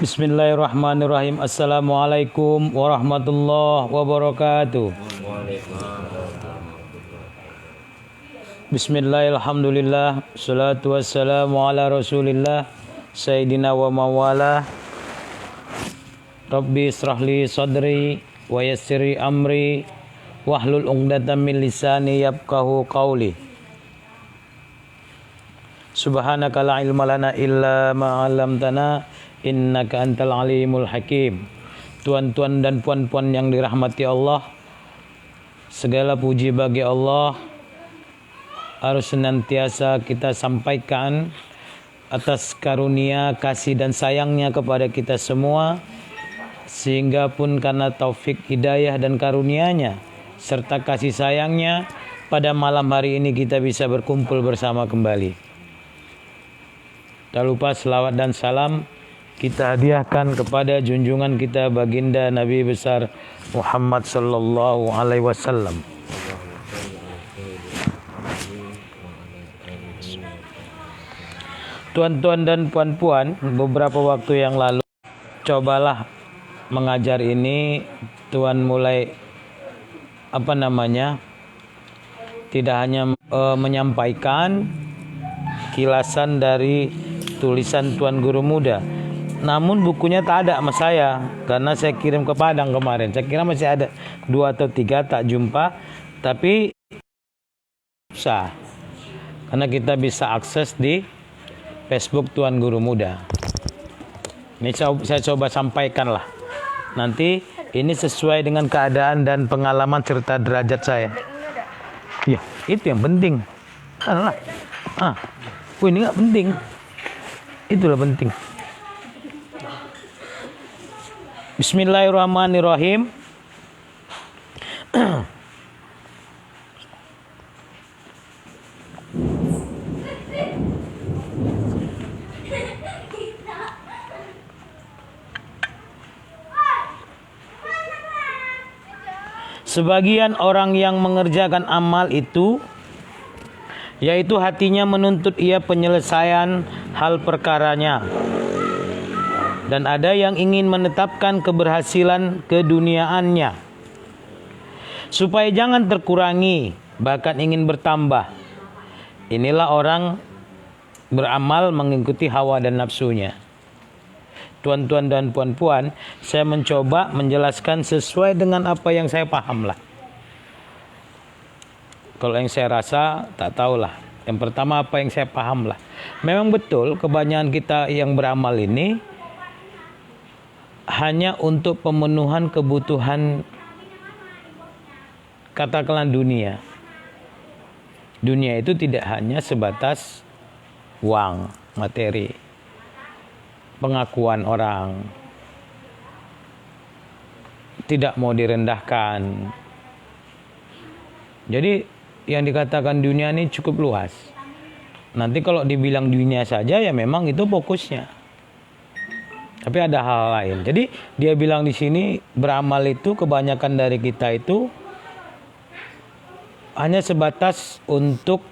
Bismillahirrahmanirrahim. Assalamualaikum warahmatullahi wabarakatuh. Bismillahirrahmanirrahim. Salatu wassalamu ala rasulillah Sayyidina wa mawala. Rabbi israhli sadri wa yassiri amri wahlul 'uqdatam min lisani yafqahu qawli. Subhanaka la ilma lana illa ma 'allamtana innaka antal alimul hakim. Tuan-tuan dan puan-puan yang dirahmati Allah, segala puji bagi Allah harus senantiasa kita sampaikan atas karunia, kasih dan sayangnya kepada kita semua, sehingga pun karena taufik, hidayah dan karunia-Nya serta kasih sayangnya pada malam hari ini kita bisa berkumpul bersama kembali. Tak lupa selawat dan salam kita hadiahkan kepada junjungan kita baginda Nabi besar Muhammad sallallahu alaihi wasallam. Tuan-tuan dan puan-puan, beberapa waktu yang lalu cobalah mengajar ini Tuan mulai tidak hanya menyampaikan kilasan dari tulisan Tuan Guru Muda, namun bukunya tak ada sama saya karena saya kirim ke Padang kemarin. Saya kira masih ada 2 atau 3, tak jumpa. Tapi susah karena kita bisa akses di Facebook Tuan Guru Muda. Ini saya coba sampaikan lah. Nanti ini sesuai dengan keadaan dan pengalaman serta derajat saya. Ya, itu yang penting. Ini nggak penting. Itulah penting. Bismillahirrahmanirrahim. Sebagian orang yang mengerjakan amal itu, yaitu hatinya menuntut ia penyelesaian hal perkaranya, dan ada yang ingin menetapkan keberhasilan keduniaannya supaya jangan terkurangi, bahkan ingin bertambah. Inilah orang beramal mengikuti hawa dan nafsunya. Tuan-tuan dan puan-puan, saya mencoba menjelaskan sesuai dengan apa yang saya paham lah. Kalau yang saya rasa tak tahulah. Yang pertama apa yang saya paham lah. Memang betul kebanyakan kita yang beramal ini hanya untuk pemenuhan kebutuhan katakanlah dunia. Dunia itu tidak hanya sebatas uang, materi, pengakuan orang, tidak mau direndahkan. Jadi yang dikatakan dunia ini cukup luas. Nanti kalau dibilang dunia saja ya memang itu fokusnya. Tapi ada hal lain. Jadi dia bilang di sini beramal itu kebanyakan dari kita itu hanya sebatas untuk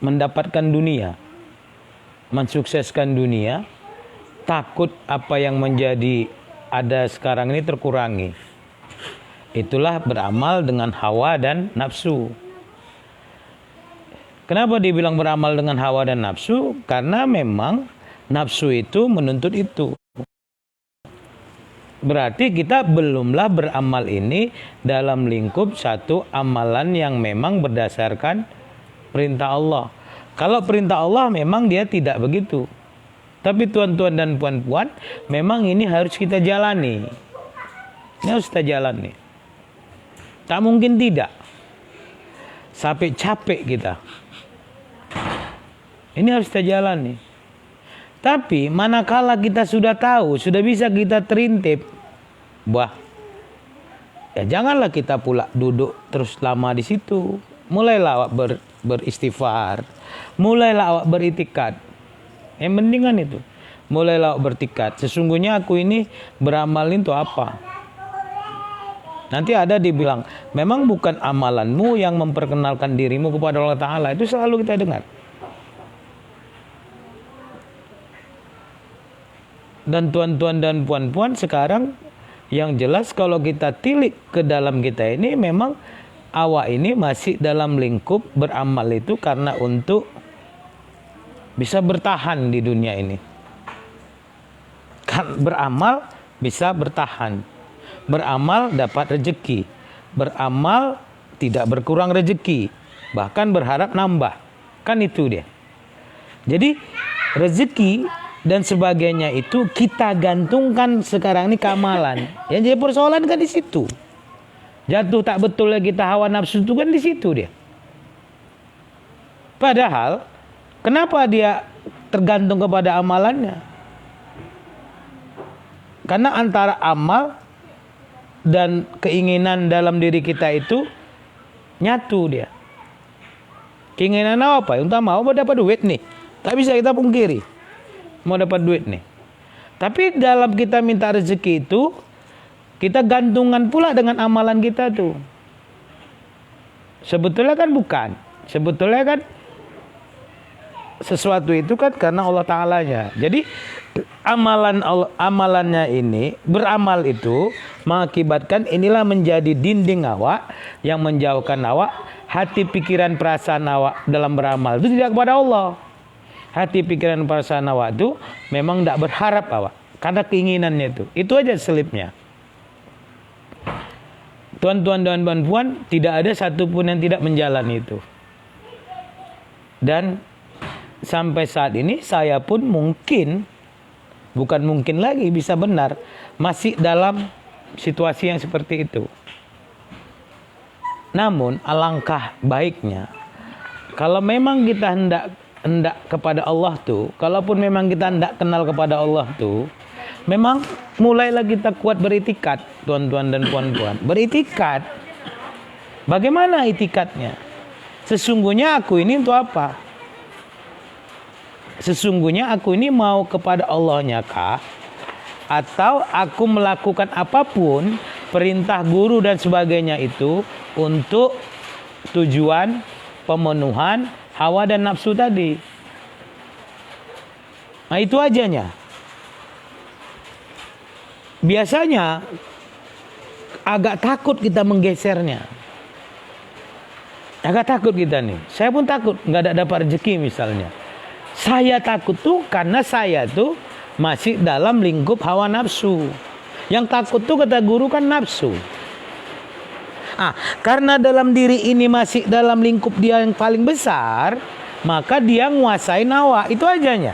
mendapatkan dunia, mensukseskan dunia, takut apa yang menjadi ada sekarang ini terkurangi. Itulah beramal dengan hawa dan nafsu. Kenapa dibilang beramal dengan hawa dan nafsu? Karena memang nafsu itu menuntut itu. Berarti kita belumlah beramal ini dalam lingkup satu amalan yang memang berdasarkan perintah Allah. Kalau perintah Allah memang dia tidak begitu. Tapi tuan-tuan dan puan-puan, memang ini harus kita jalani. Ini harus kita jalani. Tak mungkin tidak. Sampai capek kita. Ini harus kita jalani. Tapi manakala kita sudah tahu, sudah bisa kita terintip, ya janganlah kita pula duduk terus lama di situ. Mulailah awak beristighfar, mulailah awak beritikad. Yang penting kan itu. Mulailah awak bertikad. Sesungguhnya aku ini beramal itu apa? Nanti ada dibilang, memang bukan amalanmu yang memperkenalkan dirimu kepada Allah Ta'ala. Itu selalu kita dengar. Dan tuan-tuan dan puan-puan, sekarang yang jelas kalau kita tilik ke dalam kita ini, memang awak ini masih dalam lingkup beramal itu karena untuk bisa bertahan di dunia ini. Kan beramal bisa bertahan. Beramal dapat rezeki. Beramal tidak berkurang rezeki. Bahkan berharap nambah. Kan itu dia. Jadi rezeki dan sebagainya itu kita gantungkan sekarang ini ke amalan. Yang jadi persoalan kan di situ. Jatuh tak betul kita hawa nafsu itu kan di situ dia. Padahal kenapa dia tergantung kepada amalannya? Karena antara amal dan keinginan dalam diri kita itu nyatu dia. Keinginan apa? Entah mau dapat duit nih. Tak bisa kita pungkiri. Mau dapat duit nih. Tapi dalam kita minta rezeki itu, kita gantungan pula dengan amalan kita tuh. Sebetulnya kan bukan. Sebetulnya kan sesuatu itu kan karena Allah Ta'alanya. Jadi amalannya ini, beramal itu mengakibatkan inilah menjadi dinding awak yang menjauhkan awak, hati pikiran perasaan awak dalam beramal itu tidak kepada Allah. Hati pikiran perasaan awak itu memang tidak berharap awak karena keinginannya itu. Itu aja selipnya. Tuan-tuan dan puan-puan, tidak ada satupun yang tidak menjalani itu. Dan sampai saat ini saya pun mungkin, bukan mungkin lagi, bisa benar, masih dalam situasi yang seperti itu. Namun alangkah baiknya kalau memang kita hendak kepada Allah tuh, kalaupun memang kita hendak kenal kepada Allah tuh, memang mulailah kita kuat beritikat, tuan-tuan dan puan-puan. Beritikat. Bagaimana itikatnya? Sesungguhnya aku ini untuk apa? Sesungguhnya aku ini mau kepada Allahnya kah? Atau aku melakukan apapun, perintah guru dan sebagainya itu untuk tujuan pemenuhan hawa dan nafsu tadi. Nah itu ajanya. Biasanya agak takut kita menggesernya. Agak takut kita nih. Saya pun takut nggak ada dapat rezeki misalnya. Saya takut tuh karena saya tuh masih dalam lingkup hawa nafsu. Yang takut tuh kata guru kan nafsu. Karena dalam diri ini masih dalam lingkup dia yang paling besar, maka dia nguasain hawa. Itu ajanya.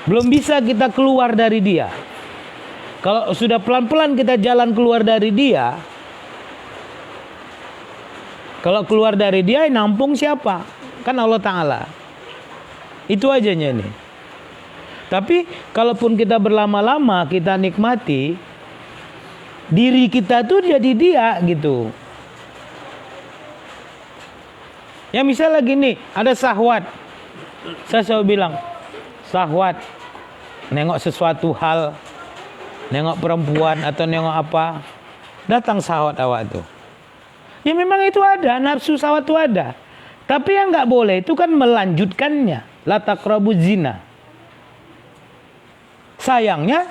Belum bisa kita keluar dari dia. Kalau sudah pelan-pelan kita jalan keluar dari dia, kalau keluar dari dia, nampung siapa? Kan Allah Ta'ala. Itu ajanya nih. Tapi kalaupun kita berlama-lama, kita nikmati, diri kita tuh jadi dia gitu. Ya misalnya gini, ada syahwat. Saya selalu bilang, syahwat, nengok sesuatu hal, nengok perempuan atau nengok apa, datang syahwat awak tuh. Ya memang itu ada, nafsu syahwat itu ada. Tapi yang nggak boleh itu kan melanjutkannya. La taqrabuz zina. Sayangnya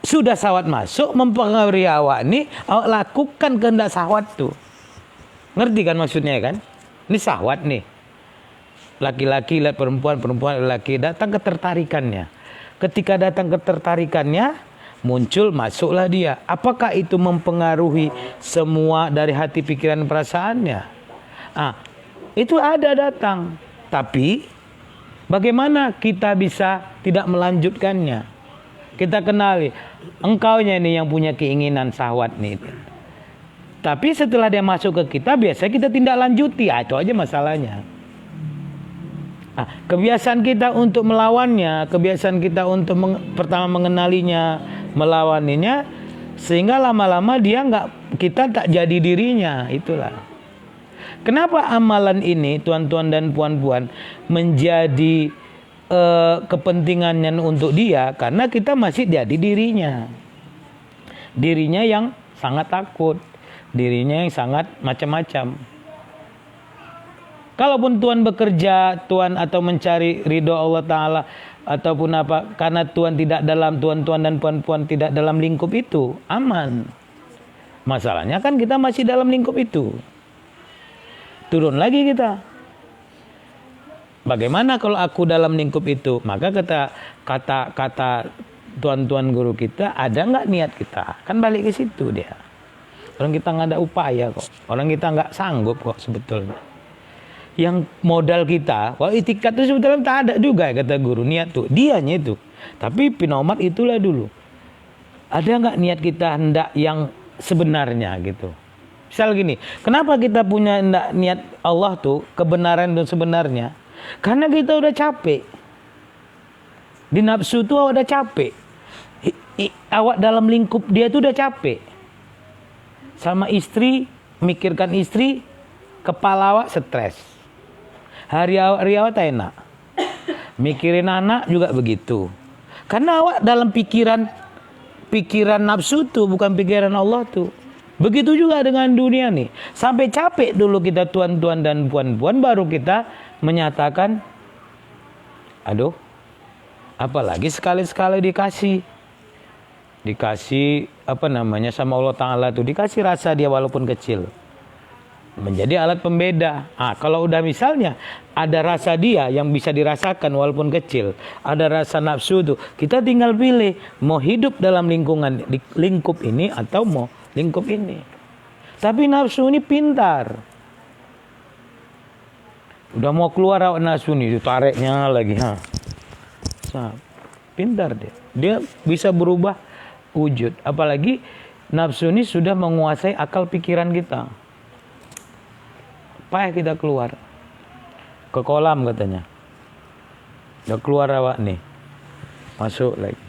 sudah syahwat masuk mempengaruhi awak nih, awak lakukan kehendak syahwat tuh. Ngerti kan maksudnya kan? Ini syahwat nih. Laki-laki lihat perempuan, perempuan laki, datang ketertarikannya. Ketika datang ketertarikannya, muncul, masuklah dia. Apakah itu mempengaruhi semua dari hati, pikiran, perasaannya? Itu ada datang. Tapi bagaimana kita bisa tidak melanjutkannya? Kita kenali, engkaunya ini yang punya keinginan syahwat nih. Tapi setelah dia masuk ke kita, biasanya kita tindak lanjuti. Itu aja masalahnya. Kebiasaan kita untuk melawannya, kebiasaan kita untuk pertama mengenalinya, melawaninya, sehingga lama-lama kita tak jadi dirinya. Itulah. Kenapa amalan ini, tuan-tuan dan puan-puan, menjadi kepentingannya untuk dia? Karena kita masih jadi dirinya. Dirinya yang sangat takut, dirinya yang sangat macam-macam. Kalaupun Tuhan bekerja, Tuhan atau mencari ridho Allah Ta'ala ataupun apa, karena tuan dan puan-puan tidak dalam lingkup itu, aman. Masalahnya kan kita masih dalam lingkup itu. Turun lagi kita. Bagaimana kalau aku dalam lingkup itu? Maka kata tuan-tuan guru kita, ada nggak niat kita? Kan balik ke situ dia. Orang kita nggak ada upaya kok. Orang kita nggak sanggup kok sebetulnya. Yang modal kita, wah itikat itu sebetulnya tak ada juga kata guru, niat tuh, dianya itu. Tapi pinomat itulah dulu. Ada nggak niat kita hendak yang sebenarnya gitu. Misal gini, kenapa kita punya hendak niat Allah tuh, kebenaran dan sebenarnya? Karena kita udah capek. Di nafsu tuh udah capek. Awak dalam lingkup dia tuh udah capek. Sama istri, mikirkan istri, kepala awak stres. Hari awak tak enak. Mikirin anak juga begitu. Karena awak dalam pikiran nafsu tuh, bukan pikiran Allah tuh. Begitu juga dengan dunia nih. Sampai capek dulu kita tuan-tuan dan puan-puan, baru kita menyatakan, aduh, apalagi sekali-sekali dikasih apa namanya sama Allah Ta'ala tuh, dikasih rasa dia walaupun kecil, menjadi alat pembeda. Kalau udah misalnya ada rasa dia yang bisa dirasakan walaupun kecil, ada rasa nafsu tuh, kita tinggal pilih mau hidup dalam lingkup ini atau mau lingkup ini. Tapi nafsu ini pintar. Udah mau keluar awak nafsu ini, ditariknya lagi. Pintar dia. Dia bisa berubah wujud. Apalagi nafsu ini sudah menguasai akal pikiran kita. Payah kita keluar ke kolam katanya. Udah keluar awak nih, masuk lagi.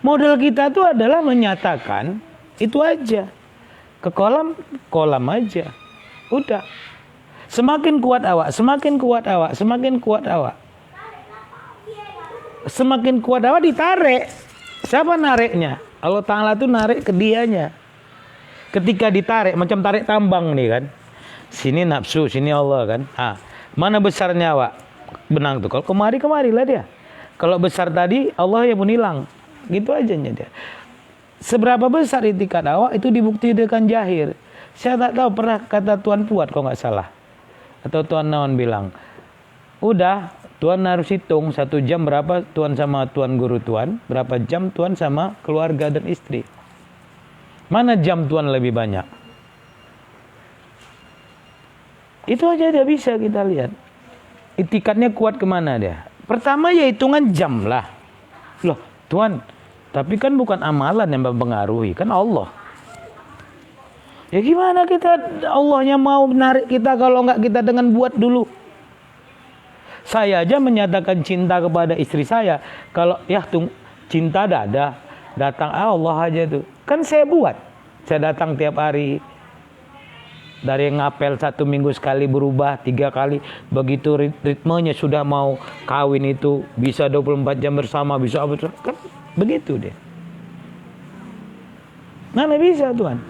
Model kita tuh adalah menyatakan itu aja, ke kolam aja. Udah, semakin kuat awak, semakin kuat awak, semakin kuat awak, semakin kuat awak ditarik. Siapa nariknya? Allah Ta'ala tuh narik ke dianya. Ketika ditarik, macam tarik tambang nih kan. Sini nafsu, sini Allah kan. Mana besarnya awak? Benang tuh. Kalau kemari-kemarilah dia. Kalau besar tadi, Allah yang pun hilang. Gitu aja dia. Seberapa besar itikat awak itu dibuktikan jahir. Saya tak tahu, pernah kata Tuan Puat kalau nggak salah. Atau Tuan Nawan bilang, udah Tuan harus hitung 1 jam berapa Tuan sama Tuan guru Tuan, berapa jam Tuan sama keluarga dan istri. Mana jam Tuan lebih banyak? Itu aja dia bisa kita lihat. Itikatnya kuat kemana dia? Pertama ya hitungan jam lah. Loh Tuan, tapi kan bukan amalan yang mempengaruhi, kan Allah. Ya gimana kita, Allahnya mau menarik kita kalau nggak kita dengan buat dulu. Saya aja menyatakan cinta kepada istri saya. Kalau ya cinta datang Allah aja tuh. Kan saya buat. Saya datang tiap hari. Dari ngapel 1 minggu sekali berubah 3 kali. Begitu ritmenya sudah mau kawin itu bisa 24 jam bersama, bisa apa kan begitu deh. Mana bisa Tuhan?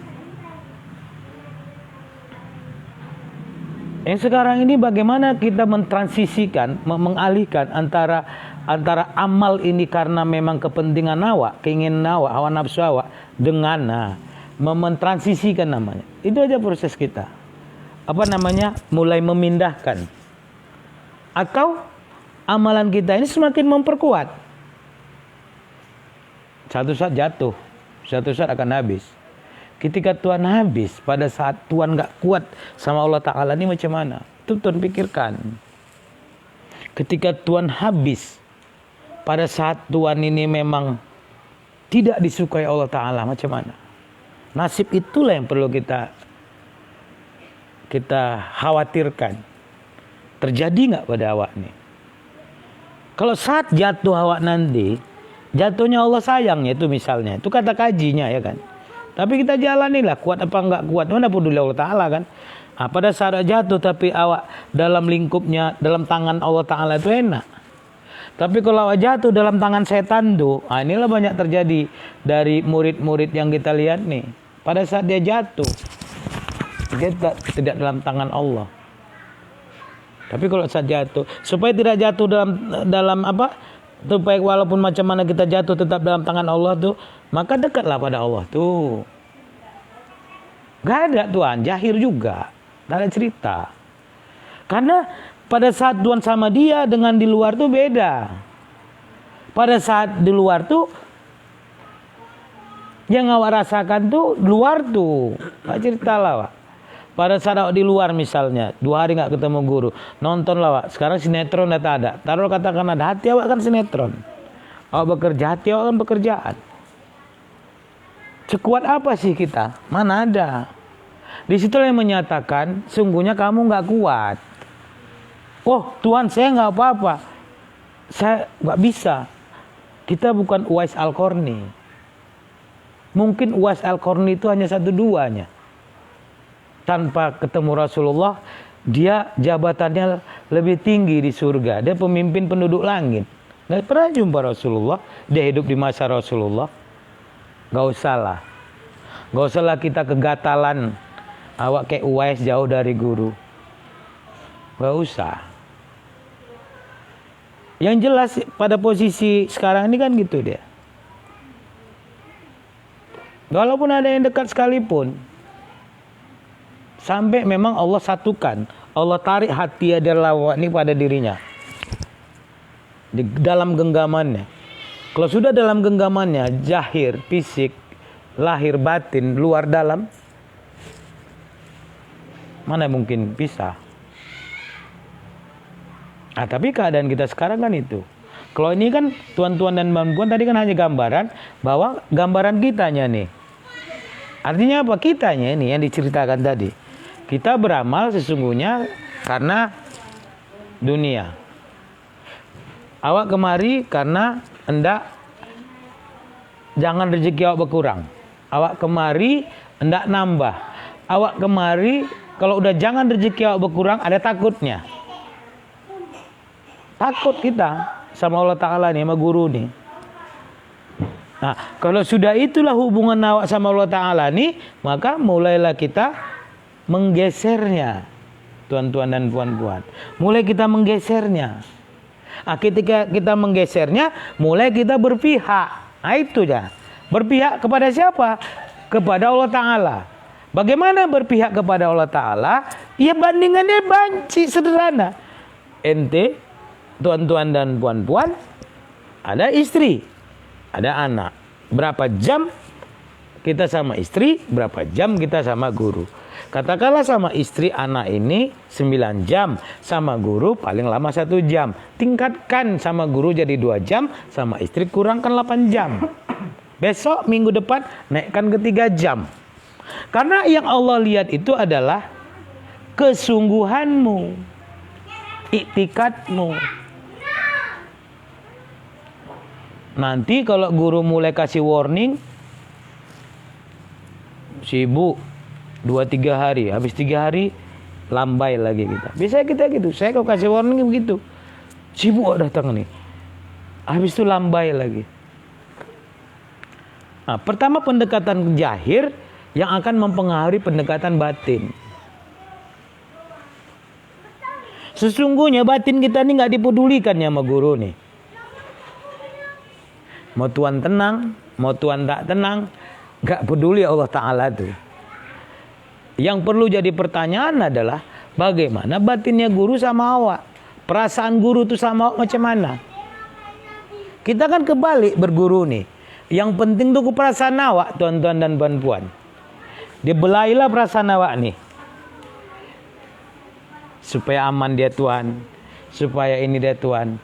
Yang sekarang ini bagaimana kita mentransisikan, mengalihkan antara amal ini karena memang kepentingan awak, keinginan awak, hawa nafsu awak, dengan mentransisikan namanya. Itu aja proses kita. Apa namanya? Mulai memindahkan. Atau amalan kita ini semakin memperkuat. Satu saat jatuh, satu saat akan habis. Ketika Tuhan habis, pada saat Tuhan gak kuat sama Allah Ta'ala ini macam mana? Itu Tuhan pikirkan. Ketika Tuhan habis, pada saat Tuhan ini memang tidak disukai Allah Ta'ala macam mana? Nasib itulah yang perlu kita khawatirkan. Terjadi nggak pada awak nih? Kalau saat jatuh awak nanti, jatuhnya Allah sayangnya itu misalnya, itu kata kajinya ya kan. Tapi kita jalanilah, kuat apa nggak kuat, mana peduli Allah Ta'ala kan. Pada saat jatuh tapi awak dalam lingkupnya, dalam tangan Allah Ta'ala itu enak. Tapi kalau awak jatuh dalam tangan setan tuh, inilah banyak terjadi dari murid-murid yang kita lihat nih. Pada saat dia jatuh, dia tidak dalam tangan Allah. Tapi kalau saat jatuh, supaya tidak jatuh dalam apa? Supaya walaupun macam mana kita jatuh tetap dalam tangan Allah tuh, maka dekatlah pada Allah tuh. Gak ada Tuhan, jahir juga. Gak ada cerita. Karena pada saat Tuhan sama dia dengan di luar tuh beda. Pada saat di luar tuh, yang awak rasakan tuh luar tuh. Gak cerita lah, Wak. Pada saat awak di luar misalnya, 2 hari gak ketemu guru, nonton lah, Wak. Sekarang sinetron tak ada. Taruh katakan ada, hati awak kan sinetron. Awak bekerja, hati awak kan pekerjaan. Sekuat apa sih kita? Mana ada. Di situ yang menyatakan, sungguhnya kamu gak kuat. Oh Tuhan, saya gak apa-apa. Saya gak bisa. Kita bukan Uwais Al-Qarni. Mungkin Uwais Al-Qarni itu hanya 1-2-nya. Tanpa ketemu Rasulullah, dia jabatannya lebih tinggi di surga. Dia pemimpin penduduk langit. Nggak pernah jumpa Rasulullah. Dia hidup di masa Rasulullah. Nggak usah lah. Nggak usah lah kita kegatalan. Awak kayak Uwais jauh dari guru. Nggak usah. Yang jelas pada posisi sekarang ini kan gitu dia. Walaupun ada yang dekat sekalipun. Sampai memang Allah satukan. Allah tarik hati adalah ini pada dirinya. Di dalam genggamannya. Kalau sudah dalam genggamannya, zahir, fisik, lahir, batin, luar, dalam. Mana mungkin pisah. Tapi keadaan kita sekarang kan itu. Kalau ini kan tuan-tuan dan puan tadi kan hanya gambaran. Bahwa gambaran kitanya nih. Artinya apa? Kitanya ini yang diceritakan tadi. Kita beramal sesungguhnya karena dunia. Awak kemari karena hendak jangan rezeki awak berkurang. Awak kemari hendak nambah. Awak kemari kalau udah jangan rezeki awak berkurang, ada takutnya. Takut kita sama Allah Ta'ala nih, sama guru nih. Nah, kalau sudah itulah hubungan awak sama Allah Ta'ala nih, maka mulailah kita menggesernya, tuan-tuan dan puan-puan. Mulai kita menggesernya. Ketika kita menggesernya, mulai kita berpihak. Nah itu ya. Berpihak kepada siapa? Kepada Allah Ta'ala. Bagaimana berpihak kepada Allah Ta'ala? Ya bandingannya banci sederhana. Ente, tuan-tuan dan puan-puan, ada istri, ada anak. Berapa jam kita sama istri, berapa jam kita sama guru. Katakanlah sama istri anak ini 9 jam, sama guru paling lama 1 jam. Tingkatkan sama guru jadi 2 jam, sama istri kurangkan 8 jam. Besok minggu depan naikkan ke 3 jam. Karena yang Allah lihat itu adalah kesungguhanmu, iktikadmu. Nanti kalau guru mulai kasih warning, sibuk 2-3 hari, habis 3 hari lambai lagi kita. Biasanya kita gitu. Saya kalau kasih warning begitu, sibuk datang nih, habis itu lambai lagi. Nah, pertama pendekatan zahir yang akan mempengaruhi pendekatan batin. Sesungguhnya batin kita ini nggak dipedulikan ya sama guru nih. Mau tuan tenang, mau tuan tak tenang, nggak peduli Allah Ta'ala tuh. Yang perlu jadi pertanyaan adalah bagaimana batinnya guru sama awak? Perasaan guru itu sama awak macam mana? Kita kan kebalik berguru nih. Yang penting tuh perasaan awak, tuan-tuan dan puan-puan. Dibelailah perasaan awak nih. Supaya aman dia Tuhan. Supaya ini dia Tuhan.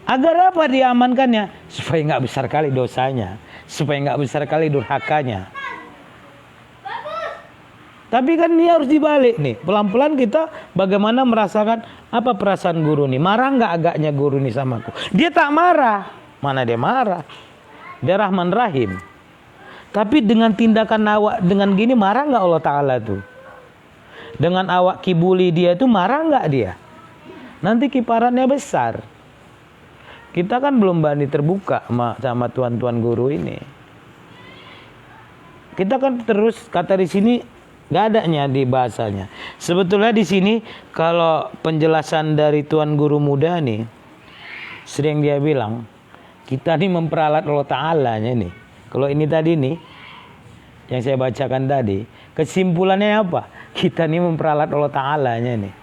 Agar apa diamankannya? Supaya nggak besar kali dosanya. Supaya nggak besar kali durhakanya. Tapi kan ini harus dibalik nih. Pelan-pelan kita bagaimana merasakan apa perasaan guru nih. Marah nggak agaknya guru nih sama aku? Dia tak marah. Mana dia marah? Dia Rahman Rahim. Tapi dengan tindakan awak dengan gini marah nggak Allah Ta'ala tuh? Dengan awak kibuli dia itu marah nggak dia? Nanti kiparannya besar. Kita kan belum berani terbuka sama tuan-tuan guru ini. Kita kan terus kata di sini Nggak adanya di bahasanya. Sebetulnya di sini kalau penjelasan dari Tuan Guru Muda nih, sering dia bilang, kita nih memperalat Allah Ta'ala nih. Kalau ini tadi nih, yang saya bacakan tadi, kesimpulannya apa? Kita nih memperalat Allah Ta'ala nih.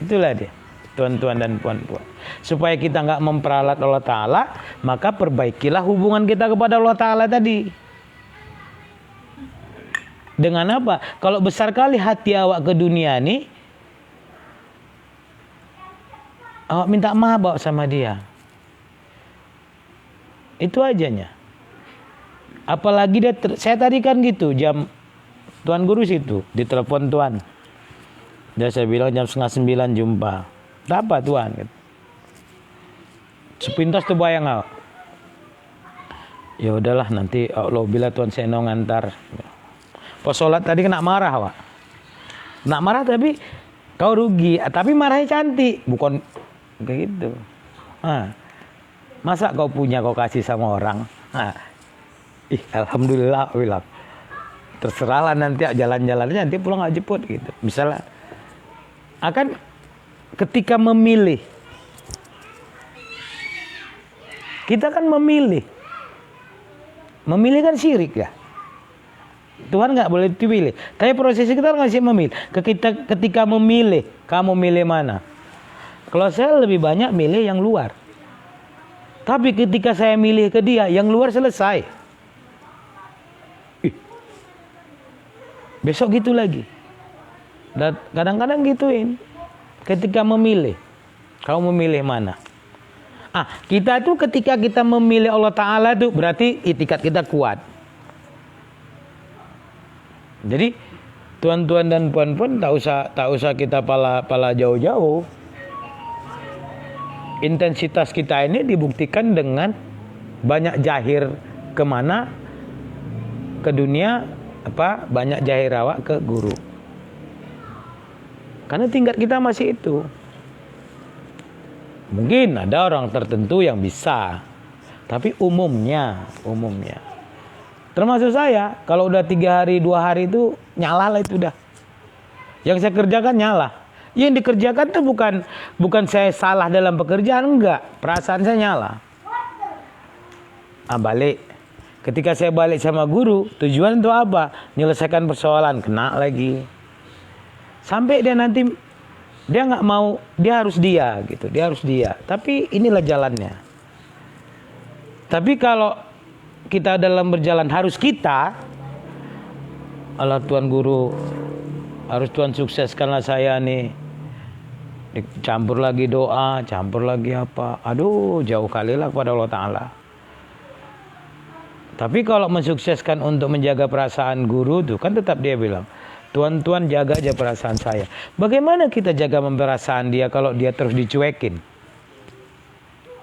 Itulah dia, tuan-tuan dan puan-puan. Supaya kita nggak memperalat Allah Ta'ala, maka perbaikilah hubungan kita kepada Allah Ta'ala tadi. Dengan apa? Kalau besar kali hati awak ke dunia nih, awak minta maaf bawa sama dia. Itu ajanya. Apalagi dia, saya tadi kan gitu, jam Tuan Guru situ, ditelepon Tuan. Dia saya bilang jam 8:30 jumpa. Apa Tuan? Sepintas tuh bayang awak. Ya udahlah nanti Allah bila Tuan saya mau ngantar. Pas sholat tadi kena marah Wak. Kena marah tapi kau rugi. Tapi marahnya cantik. Bukan kayak gitu. Masa kau punya kau kasih sama orang? Alhamdulillah bilang. Terserahlah nanti jalan-jalannya nanti pulang gak jemput gitu. Misalnya. Akan ketika memilih. Kita kan memilih. Memilih kan syirik ya. Tuhan nggak boleh dipilih. Tapi proses kita ngasih memilih. Ketika memilih, kamu milih mana? Kalau saya lebih banyak milih yang luar. Tapi ketika saya milih ke dia, yang luar selesai. Besok gitu lagi. Dan kadang-kadang gituin. Ketika memilih, kamu memilih mana? Kita tuh ketika kita memilih Allah Ta'ala tuh berarti itikat kita kuat. Jadi tuan-tuan dan puan-puan tak usah kita pala jauh-jauh. Intensitas kita ini dibuktikan dengan banyak jahir kemana ke dunia, banyak jahir awak ke guru. Karena tingkat kita masih itu. Mungkin ada orang tertentu yang bisa, tapi umumnya. Termasuk saya, kalau udah 3 hari, 2 hari itu nyala lah itu udah. Yang saya kerjakan nyala. Yang dikerjakan tuh bukan saya salah dalam pekerjaan, enggak. Perasaan saya nyala. Balik. Ketika saya balik sama guru, tujuan itu apa? Menyelesaikan persoalan, kena lagi. Sampai dia nanti, dia nggak mau, dia harus gitu. Dia harus Tapi inilah jalannya. Tapi kalau kita dalam berjalan harus kita, Allah Tuan Guru, harus Tuan sukseskanlah saya nih. Campur lagi doa, campur lagi apa. Aduh, jauh kali lah kepada Allah Ta'ala. Tapi kalau mensukseskan untuk menjaga perasaan guru tuh kan tetap dia bilang, Tuan jaga aja perasaan saya. Bagaimana kita jaga perasaan dia kalau dia terus dicuekin?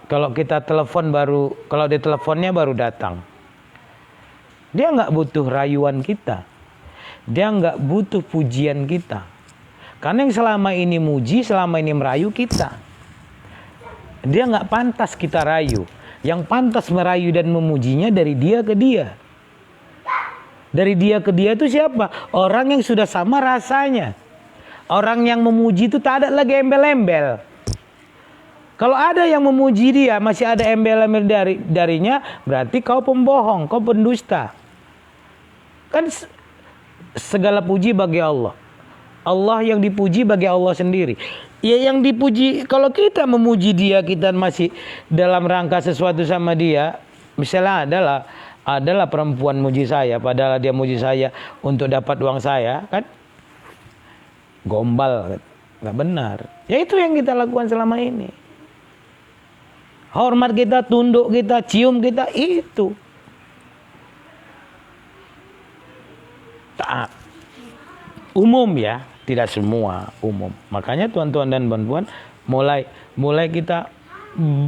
Kalau kita telepon kalau dia teleponnya baru datang. Dia nggak butuh rayuan kita. Dia nggak butuh pujian kita. Karena yang selama ini muji, selama ini merayu kita. Dia nggak pantas kita rayu. Yang pantas merayu dan memujinya dari dia ke dia. Dari dia ke dia itu siapa? Orang yang sudah sama rasanya. Orang yang memuji itu tak ada lagi embel-embel. Kalau ada yang memuji dia, masih ada embel-embel darinya, berarti kau pembohong, kau pendusta. Kan segala puji bagi Allah. Allah yang dipuji bagi Allah sendiri. Ya yang dipuji, kalau kita memuji dia, kita masih dalam rangka sesuatu sama dia. Misalnya adalah perempuan muji saya, padahal dia muji saya untuk dapat uang saya, kan? Gombal, nggak benar. Ya itu yang kita lakukan selama ini. Hormat kita, tunduk kita, cium kita, itu. Umum ya, tidak semua umum. Makanya tuan-tuan dan puan-puan mulai kita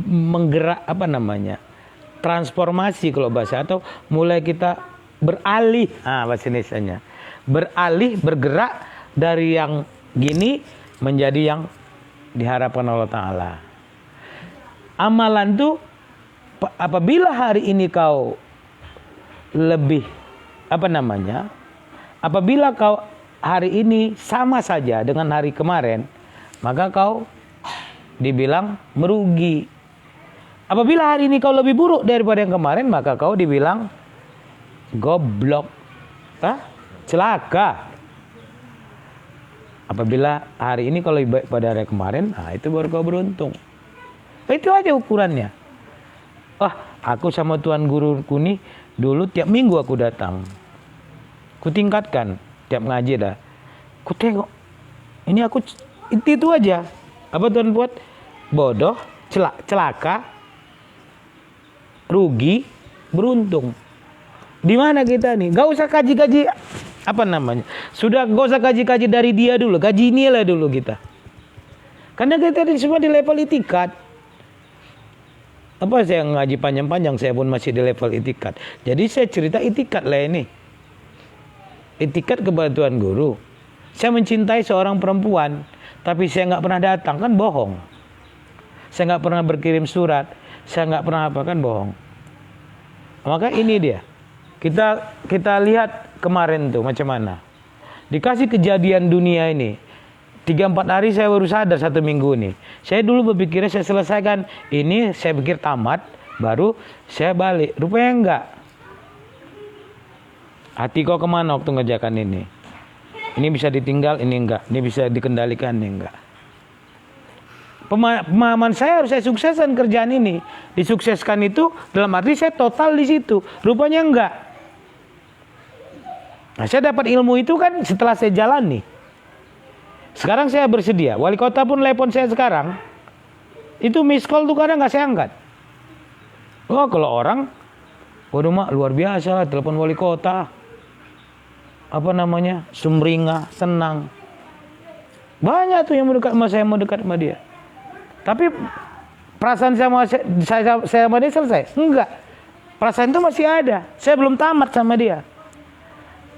menggerak transformasi kalau bahasa, atau mulai kita beralih, bahasa Indonesianya, bergerak dari yang gini menjadi yang diharapkan Allah Ta'ala. Amalan tuh apabila hari ini kau lebih Apabila kau hari ini sama saja dengan hari kemarin, maka kau dibilang merugi. Apabila hari ini kau lebih buruk daripada yang kemarin, maka kau dibilang goblok, celaka. Apabila hari ini kau lebih baik pada hari kemarin, itu baru kau beruntung. Itu aja ukurannya. Aku sama tuan guruku nih dulu tiap minggu aku datang. Ku tingkatkan tiap ngaji dah. Ku tengok ini aku itu aja. Apa tuan buat? Bodoh, celaka, rugi, beruntung. Di mana kita nih? Gak usah kaji-kaji apa namanya? Sudah gak usah kaji-kaji dari dia dulu. Gaji inilah dulu kita. Karena kita semua di level itikat. Apa saya ngaji panjang-panjang, saya pun masih di level itikat. Jadi saya cerita itikat lah ini. Itikat kepada tuan guru. Saya mencintai seorang perempuan, tapi saya nggak pernah datang, kan bohong. Saya nggak pernah berkirim surat, saya nggak pernah apa, kan bohong. Maka ini dia. Kita lihat kemarin tuh macam mana. Dikasih kejadian dunia ini. 3-4 hari saya baru sadar 1 minggu nih. Saya dulu berpikirnya saya selesaikan ini, saya pikir tamat, baru saya balik. Rupanya enggak. Hati kau kemana waktu ngerjakan ini? Ini bisa ditinggal, ini enggak. Ini bisa dikendalikan, ini enggak. Pemahaman saya harus saya sukseskan kerjaan ini. Disukseskan itu dalam arti saya total di situ. Rupanya enggak. Nah, saya dapat ilmu itu kan setelah saya jalani. Sekarang saya bersedia. Wali kota pun telepon saya sekarang. Itu miss call tuh kadang nggak saya angkat. Kalau orang, waduh mak luar biasa telepon wali kota. Apa namanya? Sumringah, senang. Banyak tuh yang mendekat sama saya, mau dekat sama dia. Tapi perasaan saya sama dia selesai? Enggak. Perasaan itu masih ada. Saya belum tamat sama dia.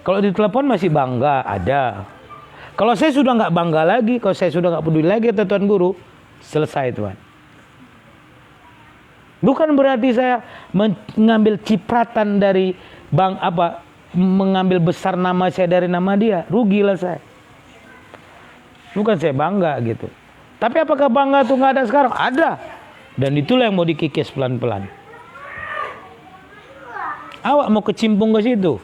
Kalau ditelepon masih bangga, ada. Kalau saya sudah nggak bangga lagi, kalau saya sudah nggak peduli lagi kata tuan guru, selesai tuan. Bukan berarti saya mengambil cipratan dari mengambil besar nama saya dari nama dia, rugilah saya. Bukan saya bangga gitu. Tapi apakah bangga itu nggak ada sekarang? Ada. Dan itulah yang mau dikikis pelan-pelan. Awak mau kecimpung ke situ.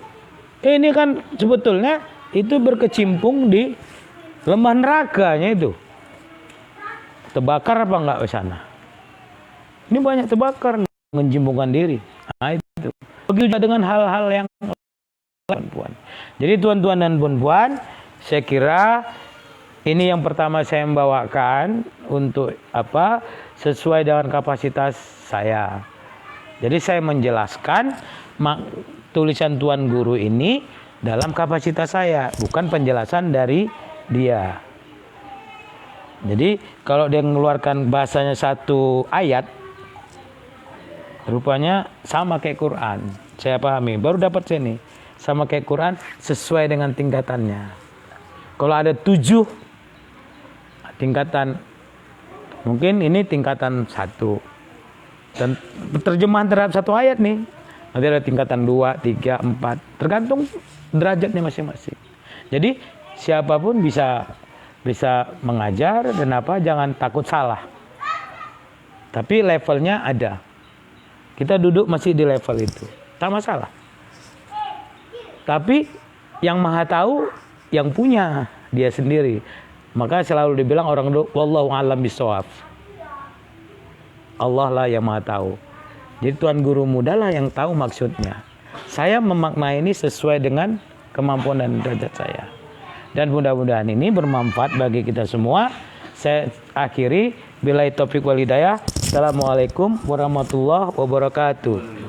Ini kan sebetulnya itu berkecimpung di lembah nerakanya itu. Terbakar apa enggak ke sana? Ini banyak terbakar, menjimbungkan diri. Nah, itu. Begitu dengan hal-hal yang perempuan. Jadi tuan-tuan dan puan-puan, saya kira ini yang pertama saya membawakan untuk sesuai dengan kapasitas saya. Jadi saya menjelaskan tulisan tuan guru ini dalam kapasitas saya, bukan penjelasan dari dia. Jadi kalau dia mengeluarkan bahasanya satu ayat, rupanya sama kayak Quran. Saya pahami, baru dapat sini. Sama kayak Quran, sesuai dengan tingkatannya. Kalau ada 7 tingkatan, mungkin ini tingkatan 1. Dan terjemahan terhadap satu ayat nih, nanti ada tingkatan 2, 3, 4, tergantung derajatnya masing-masing. Jadi siapapun bisa mengajar dan jangan takut salah. Tapi levelnya ada. Kita duduk masih di level itu, tak masalah. Tapi yang maha tahu yang punya dia sendiri. Maka selalu dibilang orang wallahu a'lam bishawab. Allah lah yang maha tahu. Jadi tuan guru muda lah yang tahu maksudnya. Saya memaknai ini sesuai dengan kemampuan dan derajat saya. Dan mudah-mudahan ini bermanfaat bagi kita semua. Saya akhiri, billahi taufiq wal hidayah. Assalamualaikum warahmatullahi wabarakatuh.